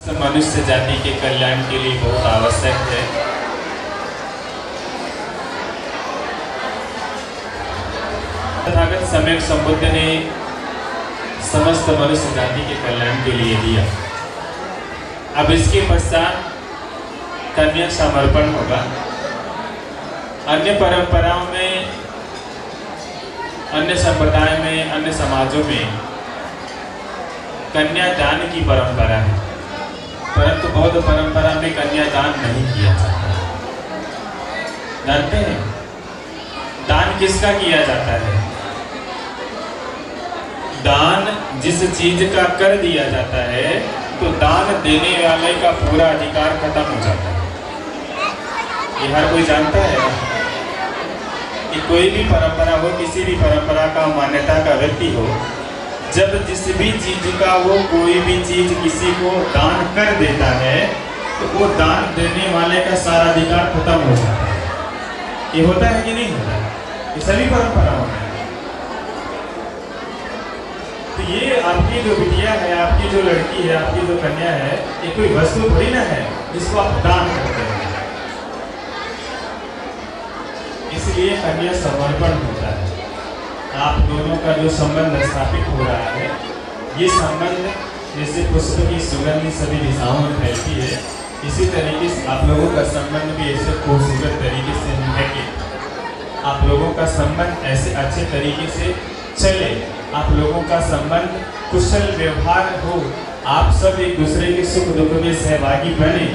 मनुष्य जाति के कल्याण के लिए बहुत आवश्यक है। तथागत सम्यक संबुद्ध ने समस्त मनुष्य जाति के कल्याण के लिए दिया। अब इसके पश्चात कन्या समर्पण होगा। अन्य परंपराओं में, अन्य संप्रदाय में, अन्य समाजों में कन्यादान की परंपरा है, परंतु बौद्ध परंपरा में कन्यादान नहीं किया जाता। जानते हैं दान किसका किया जाता है? दान जिस चीज का कर दिया जाता है तो दान देने वाले का पूरा अधिकार खत्म हो जाता है। ये हर कोई जानता है कि कोई भी परंपरा हो, किसी भी परंपरा का मान्यता का व्यक्ति हो, जब जिस भी चीज का वो कोई भी चीज किसी को दान कर देता है तो वो दान देने वाले का सारा अधिकार खत्म हो जाता है। ये होता है कि नहीं होता? ये सभी परंपराओं में। तो ये आपकी जो बिटिया है, आपकी जो लड़की है, आपकी जो कन्या है, ये कोई वस्तु थोड़ी ना है जिसको आप दान करते हैं। इसलिए कन्या समर्पण होता है। आप दोनों का जो संबंध स्थापित हो रहा है, ये संबंध जैसे पुष्प की सुगंध सभी दिशाओं में फैलती है, इसी तरीके से आप लोगों का संबंध भी ऐसे खूबसूरत तरीके से है कि आप लोगों का संबंध ऐसे अच्छे तरीके से चले, आप लोगों का संबंध कुशल व्यवहार हो, आप सब एक दूसरे के सुख दुख में सहभागी बने।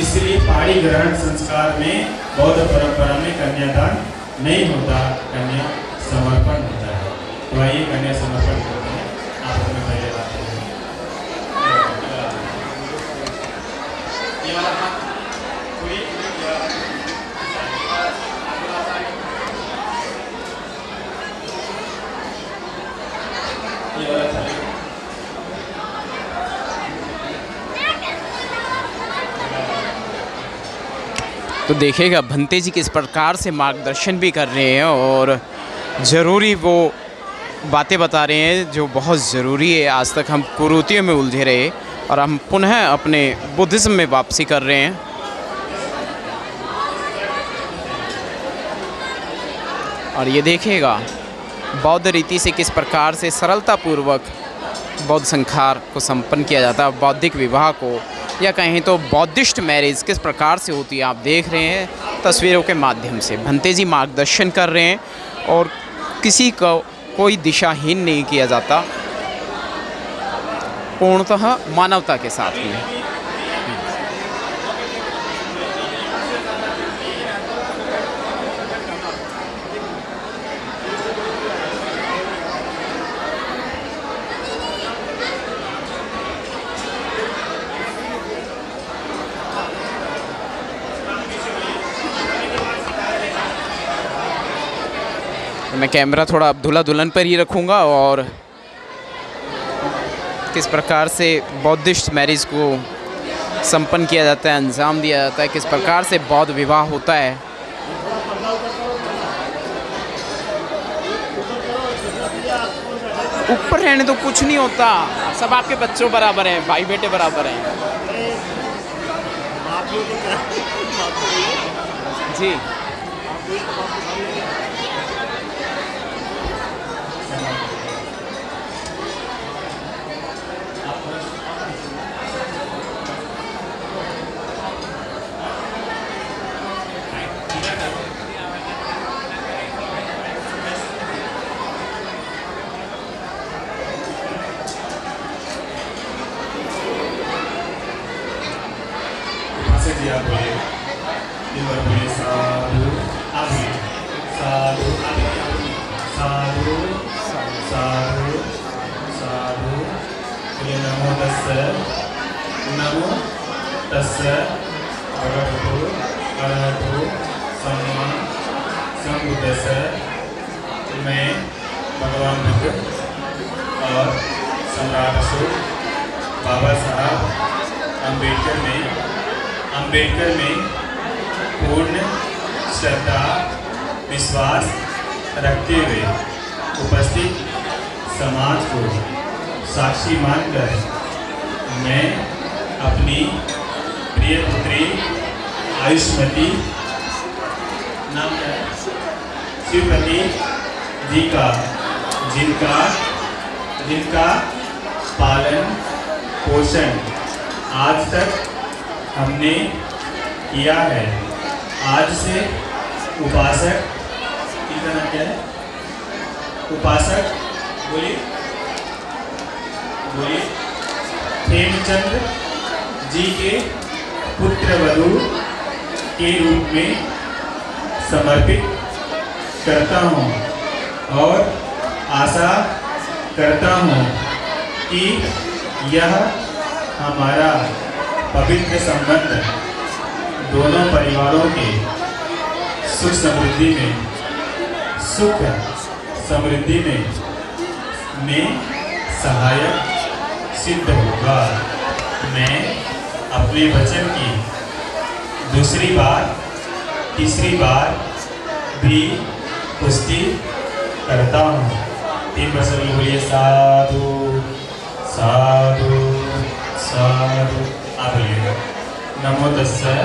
इसलिए पाणी ग्रहण संस्कार में बौद्ध परंपरा में कन्यादान नहीं होता, कन्या समर्पण होता है। तो आइए कन्या समर्पण करते हैं। आप हमें पहले बात तो देखिएगा भंते जी किस प्रकार से मार्गदर्शन भी कर रहे हैं और ज़रूरी वो बातें बता रहे हैं जो बहुत ज़रूरी है। आज तक हम कुरीतियों में उलझे रहे और हम पुनः अपने बुद्धिज़्म में वापसी कर रहे हैं। और ये देखिएगा बौद्ध रीति से किस प्रकार से सरलतापूर्वक बौद्ध संस्कार को संपन्न किया जाता है। बौद्धिक विवाह को या कहें तो बौद्धिस्ट मैरिज किस प्रकार से होती है आप देख रहे हैं तस्वीरों के माध्यम से। भंते जी मार्गदर्शन कर रहे हैं और किसी को कोई दिशाहीन नहीं किया जाता, पूर्णतः मानवता के साथ में। मैं कैमरा थोड़ा दूल्हा दुल्हन पर ही रखूँगा और किस प्रकार से बौद्धिस्ट मैरिज को संपन्न किया जाता है, अंजाम दिया जाता है, किस प्रकार से बौद्ध विवाह होता है। ऊपर रहने तो कुछ नहीं होता, सब आपके बच्चों बराबर हैं, भाई बेटे बराबर हैं। जी साधु साधु साधु साधु साधु। नमो तस्से भगवतो अरहतो सम्मा सम्बुद्धस्से। मैं भगवान बुद्ध और सम्राट अशोक बाबा साहब अम्बेडकर में पूर्ण श्रद्धा विश्वास रखते हुए उपस्थित समाज को साक्षी मानकर मैं अपनी प्रिय पुत्री आयुष्मती नाम क्या है शिवपति जी का जिनका पालन पोषण आज तक हमने किया है। आज से उपासक, इनका नाम क्या है? उपासक बोलिए हेमचंद जी के पुत्र वधू के रूप में समर्पित करता हूँ और आशा करता हूँ कि यह हमारा पवित्र संबंध दोनों परिवारों के सुख समृद्धि में सहायक सिद्ध होगा। मैं अपने वचन की दूसरी बार तीसरी बार भी पुष्टि करता हूँ। 3 बार सभी बोलिए साधु साधु साधु। आप बोलिएगा नमो तस्सै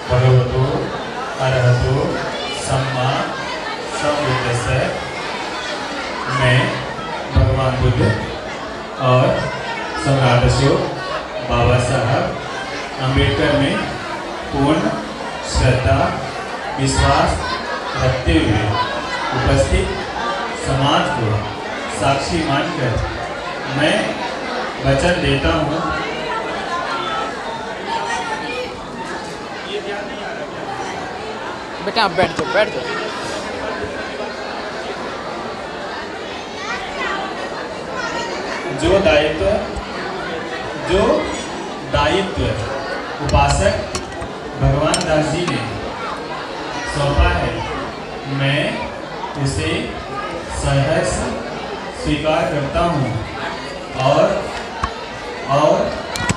भगवतो अरहतो सम्मा संबुद्धस्सै। मैं भगवान बुद्ध और सम्राट अशोक बाबा साहब अम्बेडकर में पूर्ण श्रद्धा विश्वास रखते हुए उपस्थित समाज को साक्षी मानकर मैं वचन देता हूँ। बेटा आप बैठ जाओ। जो दायित्व उपासक भगवान दास जी ने सौंपा है, मैं उसे सहर्ष स्वीकार करता हूँ और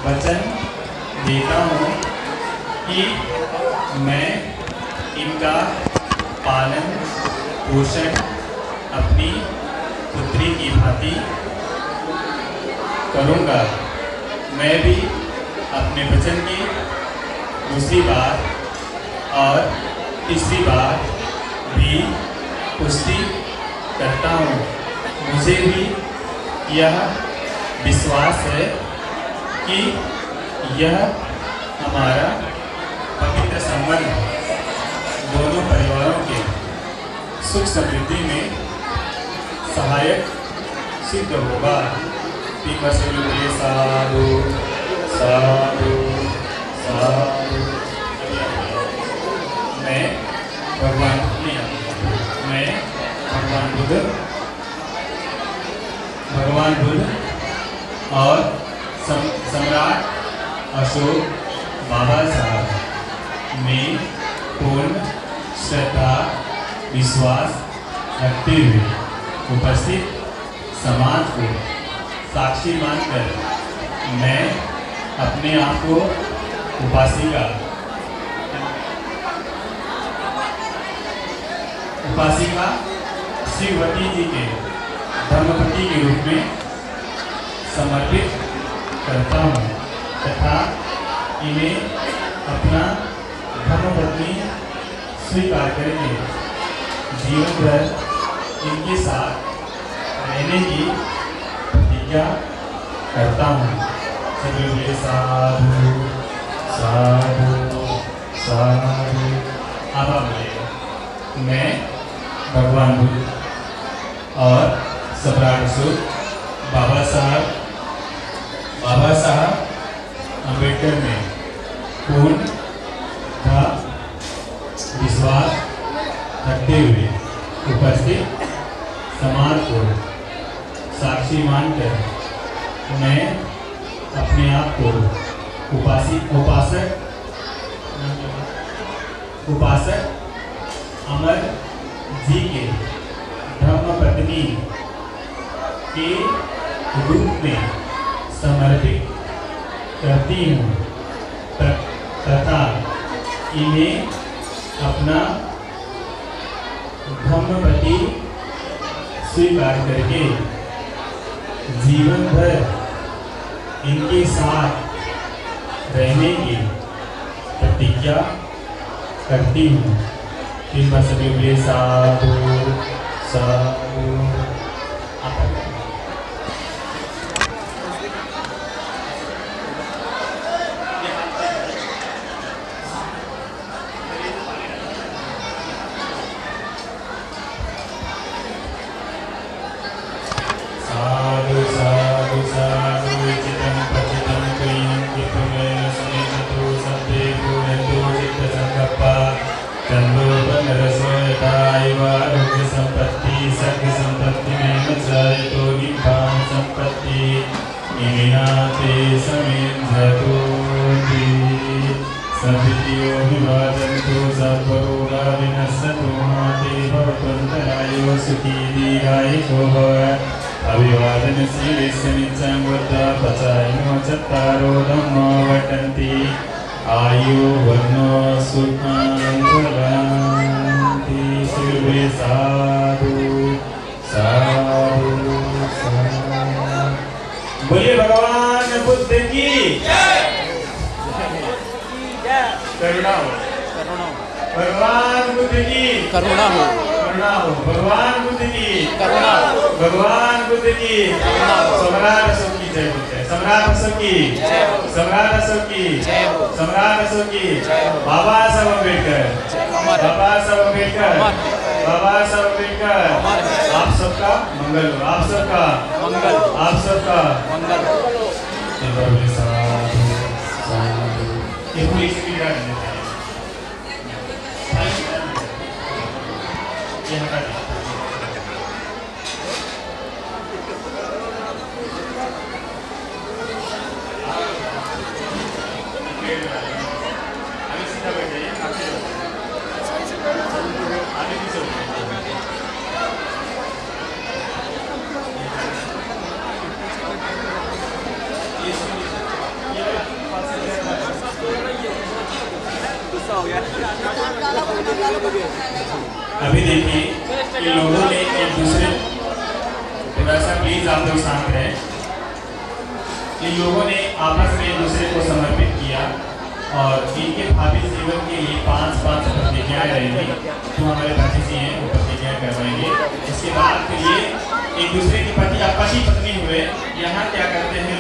वचन देता हूँ कि मैं इनका पालन पोषण अपनी पुत्री की भांति करूँगा। मैं भी अपने वचन की दूसरी बार और तीसरी बार भी पुष्टि करता हूँ। मुझे भी यह विश्वास है कि यह हमारा पवित्र संबंध दोनों परिवारों के सुख समृद्धि में सहायक सिद्ध होगा। 3 बार सभी बोलिए साधु साधु साधु। मैं भगवान बुद्ध और सम्राट अशोक बाबा साहब में पूर्ण श्रद्धा विश्वास रखते हुए उपस्थित समाज को साक्षी मानकर मैं अपने आप को उपासिका शिववती जी के धर्मपति के रूप में समर्पित करता हूँ तथा इन्हें अपना धर्मपत्नी स्वीकार करके जीवन भर इनके साथ रहने की प्रतिज्ञा करता हूँ। सभी बोलिए साधु साधु साधु। अब आप बोलिएगा मैं भगवान बुद्ध और सम्राट अशोक बाबा साहब अम्बेडकर में पूर्ण विश्वास रखते हुए उपस्थित समाज को साक्षी मानकर मैं अपने आप को उपासक अमर जी के धर्मपत्नी के रूप में समर्पित करती हूँ तथा इन्हें अपना धर्मपति स्वीकार करके जीवन भर इनके साथ रहने की प्रतिज्ञा करती हूँ। 3 बार सभी के लिए साधु साधु। साधु साधु साधु चितं पतितं क्लीं विपुलेन समेतु सत्ते पूर्णतो चित्तसंकप्पा चंदो बलरसोयतायव आरोग्य संपत्ति सर्ग संपत्ति में मचायतो निभान संपत्ति इमिनाते समिंधतो सद्वितीयो विभाजन्तो सर्वरोगा विनश्यतो माते भवतुन्तरायो सुखी दीर्घायुको भव। अभिवादनशीलस्य नित्यं वृद्धापचारिणो चत्वारो धम्मो वर्तन्ते आयु वर्णो सुखं भवन्ति। सर्वे साधु साधु साधु। बोलिए भगवान बुद्ध की करुणा हो। भगवान बुद्ध की करुणा हो। करुणा हो। भगवान बुद्ध की करुणा हो। भगवान बुद्ध की करुणा हो। सम्राट अशोक की जय बोलते हैं। सम्राट अशोक की जय हो। सम्राट अशोक की जय हो। सम्राट अशोक की जय हो। बाबा साहब अम्बेडकर अमर है। बाबा साहब अम्बेडकर अमर है। बाबा साहब अम्बेडकर अमर है। आप सबका मंगल हो। आप सबका मंगल हो। आप सबका मंगल हो। ये पूरी स्क्रीन डाल देते हैं। ये हटा दीजिए। आगे सीधा बैठ जाइए। आगे पीछे हो जाइए। अभी देखिए कि लोगों ने एक दूसरे, थोड़ा सा प्लीज आप लोग शांत रहें। इन लोगों ने आपस में एक दूसरे को समर्पित किया और इनके भावी जीवन के लिए 5 प्रतिज्ञाएं रहेंगी जो हमारे भतीजी हैं वो प्रतिज्ञाएं करवाएंगे। इसके बाद फिर ये एक दूसरे के प्रति पति पत्नी हुए। यहाँ क्या करते हैं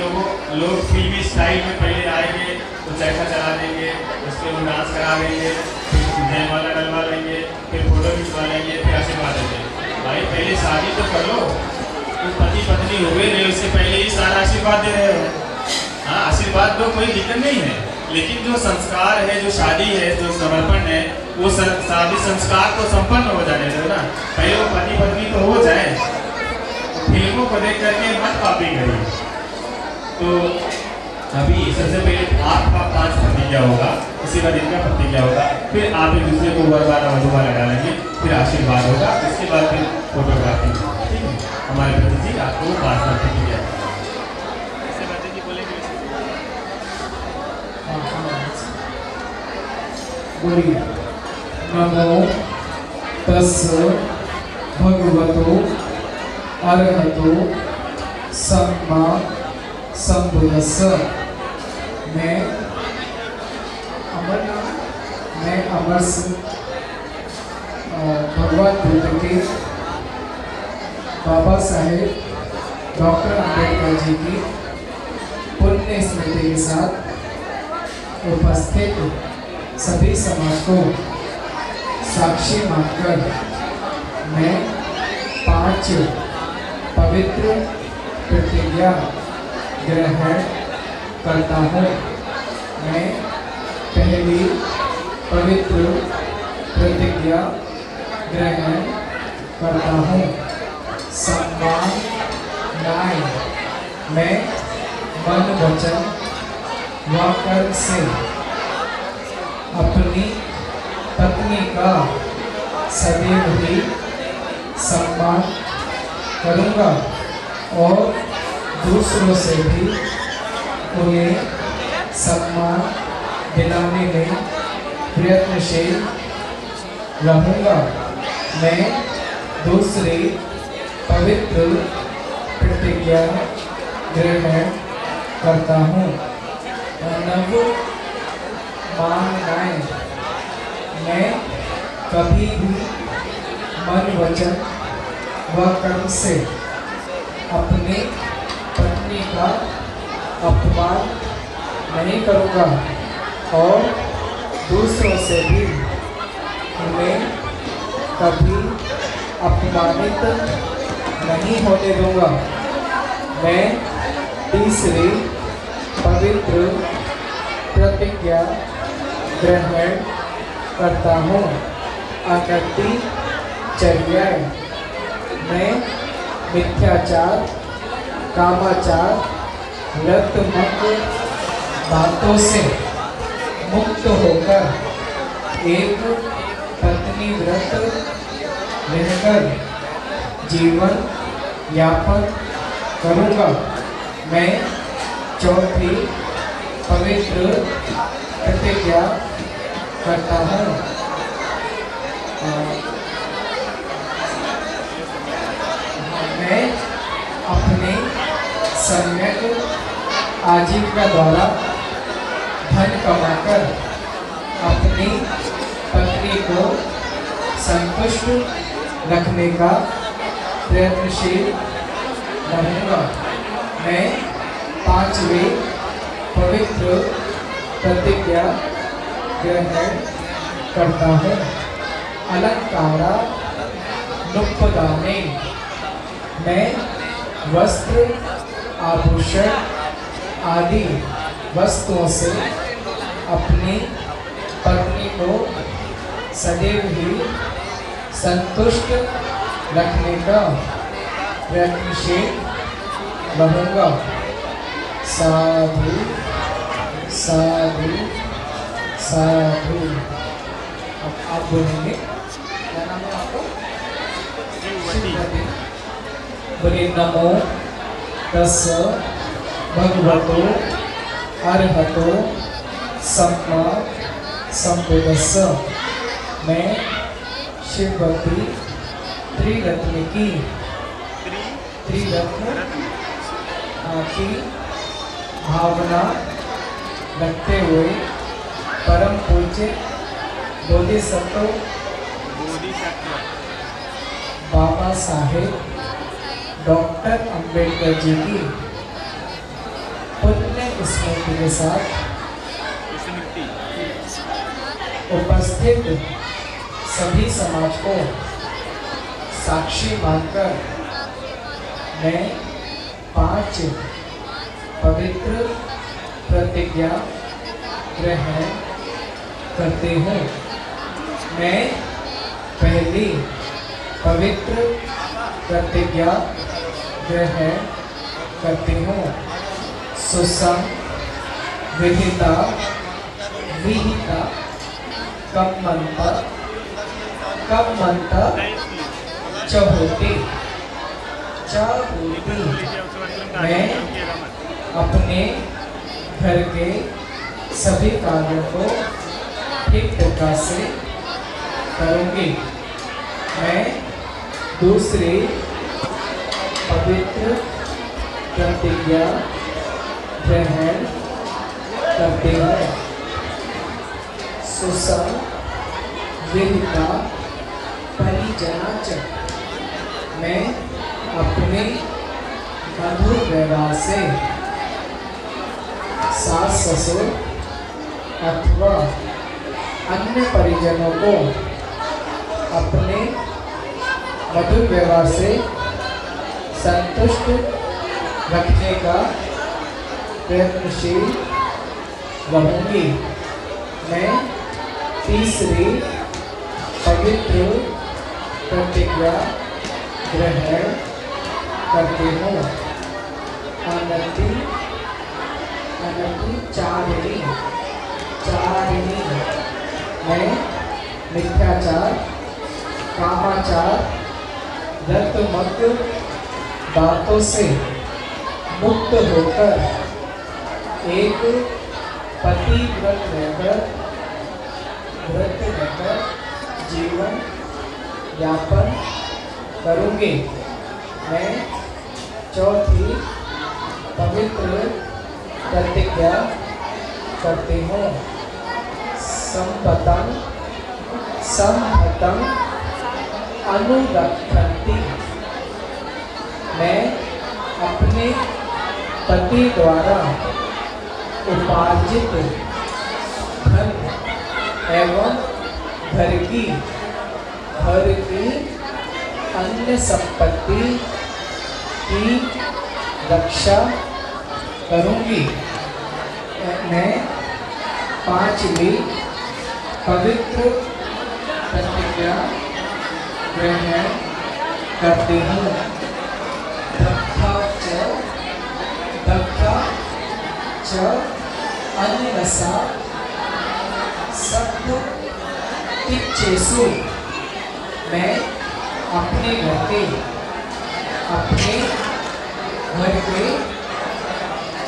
लोग फिल्मी स्टाइल में पहले आएंगे तो चरखा चला देंगे, उसके वो डांस करा देंगे, फिर जयमाला डलवा लेंगे, फिर फोटो खिंचवा लेंगे, फिर आशीर्वाद देंगे। भाई पहले शादी तो कर लो, तुम पति पत्नी हुए नहीं उससे पहले ही सारा आशीर्वाद दे रहे हो। हाँ आशीर्वाद दो, कोई दिक्कत नहीं है, लेकिन जो संस्कार है, जो शादी है, जो समर्पण है, वो शादी संस्कार को संपन्न हो जाने दो ना। पहले वो पति पत्नी तो हो जाए। फिल्मों को देख करके मत कॉपी करिए। तो अभी सबसे पहले आपका 5 प्रतिज्ञा होगा, इसके बाद इनका प्रतिज्ञा होगा, फिर आप एक दूसरे को वरमाला वधूमाला डालेंगे, फिर आशीर्वाद होगा, इसके बाद फिर फोटोग्राफी। ठीक है, हमारे भतीजी जी आपको 5 प्रतिज्ञा बोलिए। नमो तस्स भगवतो अरहतो सम्मा संबुद्धस्स। मैं अमर सिंह भगवान बुद्ध के बाबा साहेब डॉक्टर अम्बेडकर जी की पुण्य स्मृति के साथ उपस्थित सभी समाज को साक्षी मानकर मैं 5 पवित्र प्रतिज्ञा ग्रहण करता हूँ। मैं पहली पवित्र प्रतिज्ञा ग्रहण करता हूँ। सम्मान न्याय। मैं मन वचन व कर्म से अपनी पत्नी का सदैव ही सम्मान करूँगा और दूसरों से भी उन्हें सम्मान दिलाने में प्रयत्नशील रहूँगा। मैं दूसरी पवित्र प्रतिज्ञा ग्रहण करता हूँ। नव मांगनाएं मैं कभी भी मन वचन व कर्म से अपनी पत्नी का अपमान नहीं करूँगा और दूसरों से भी उन्हें कभी अपमानित नहीं होने दूँगा। मैं तीसरी पवित्र प्रतिज्ञा ग्रहण करता हूँ। अनति चर्या मैं मिथ्याचार, कामाचार, रत्मक बातों से मुक्त होकर एक पत्नी व्रत रहकर जीवन यापन करूँगा। मैं चौथी पवित्र प्रतिज्ञा करता हूँ। मैं अपने सम्यक आजीविका द्वारा धन कमाकर अपनी पत्नी को संतुष्ट रखने का प्रयत्नशील रहूँगा। मैं पांचवी पवित्र प्रतिज्ञा ग्रहण करता हूँ। अलंकारा नुप्पदाने मैं वस्त्र, आभूषण आदि वस्तुओं से अपनी पत्नी को सदैव ही संतुष्ट रखने का प्रयत्नशील रहूँगा। साधु साधु साधु। अब आप बोलेंगे, क्या नाम है आपको? बोलिए नमो तस्य भगवतो अरहतो सम्मा संबुद्धस्स। मैं शिववती त्रिरत्न की भावना रखते हुए परम पूज्य बोधिसत्व बाबा साहेब डॉक्टर अंबेडकर जी की पुण्य स्मृति के साथ उपस्थित सभी समाज को साक्षी मानकर मैं 5 पवित्र प्रतिज्ञा ग्रहण करते हूँ। मैं पहली पवित्र प्रतिज्ञा ग्रहण करती हूँ। सुसम विहिता विहिता कम्मंता कम्मंता चहोती चहोती। मैं अपने घर के सभी कार्यों को ठीक प्रकार से करूँगी। मैं दूसरी पवित्र प्रतिज्ञा ग्रहण करती हूँ। सुसम विहिता परिजनाच मैं अपने मधुर व्यवहार से सास ससुर अथवा अन्य परिजनों को अपने मधुर व्यवहार से संतुष्ट रखने का प्रयत्नशील रहूँगी। मैं तीसरी पवित्र प्रतिज्ञा ग्रहण करती हूँ। अनति चारिणी चारिणी मैं मिथ्याचार, कामाचार, रत्मक बातों से मुक्त होकर एक पतिव्रत रहकर जीवन यापन करूँगी। मैं चौथी पवित्र प्रतिज्ञा करती हूँ। संपतं संहतं अनुरक्षन्ति। मैं अपने पति द्वारा उपार्जित धन एवं घर की अन्य संपत्ति की रक्षा करूंगी। मैं पांचवी पवित्र प्रतिज्ञा ग्रहण करती हूँ। दक्षा च अन्यसा सब इच्छेसु। मैं अपने घर के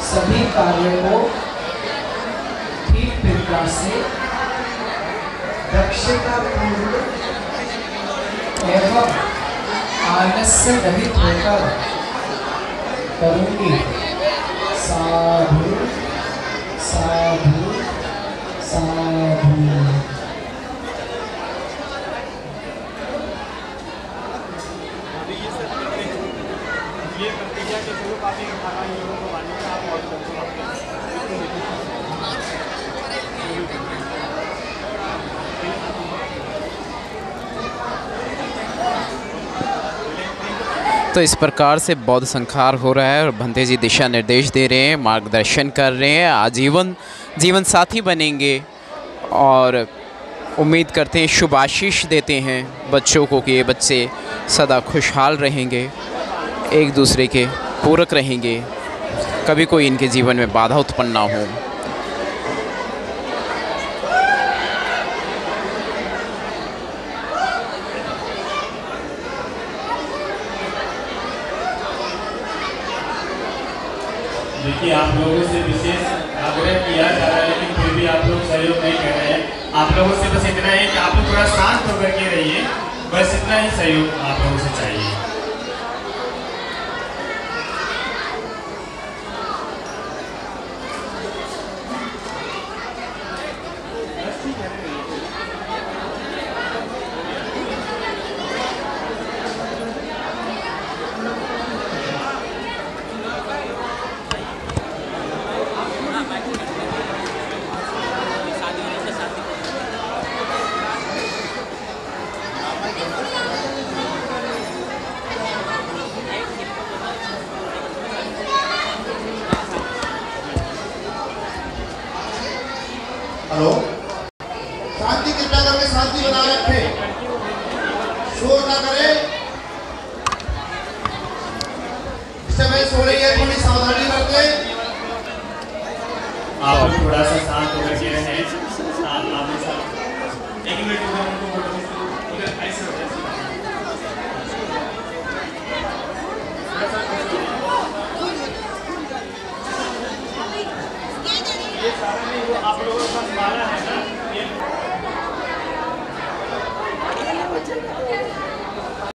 सभी कार्यों को ठीक तरीका से दक्षतापूर्वक एवं आलस्य रहित होकर करूंगी। साधु साधु साधु। ये प्रतिज्ञा के स्वरूप आप लोगों को मानिएगा। आप और तो इस प्रकार से बौद्ध संहार हो रहा है और भंते जी दिशा निर्देश दे रहे हैं, मार्गदर्शन कर रहे हैं। आजीवन जीवन साथी बनेंगे और उम्मीद करते हैं, शुभ आशीष देते हैं बच्चों को कि ये बच्चे सदा खुशहाल रहेंगे, एक दूसरे के पूरक रहेंगे, कभी कोई इनके जीवन में बाधा उत्पन्न ना हो। देखिए, आप लोगों से विशेष आग्रह किया जा रहा है, लेकिन फिर भी आप लोग सहयोग नहीं कर रहे हैं। आप लोगों से बस इतना है कि आप लोग थोड़ा शांत होकर के रहिए, बस इतना ही सहयोग आप लोगों से चाहिए। हेलो, शांति कृपया करके शांति बनाए रखें, शोर ना करें। इस समय सो रही है, थोड़ी सावधानी बरतें। आप लोग थोड़ा सा शांत होकर के रहें। एक मिनट उधर ऐसे हो जाए। ये सारा नहीं, वो आप लोगों के पास माला है ना।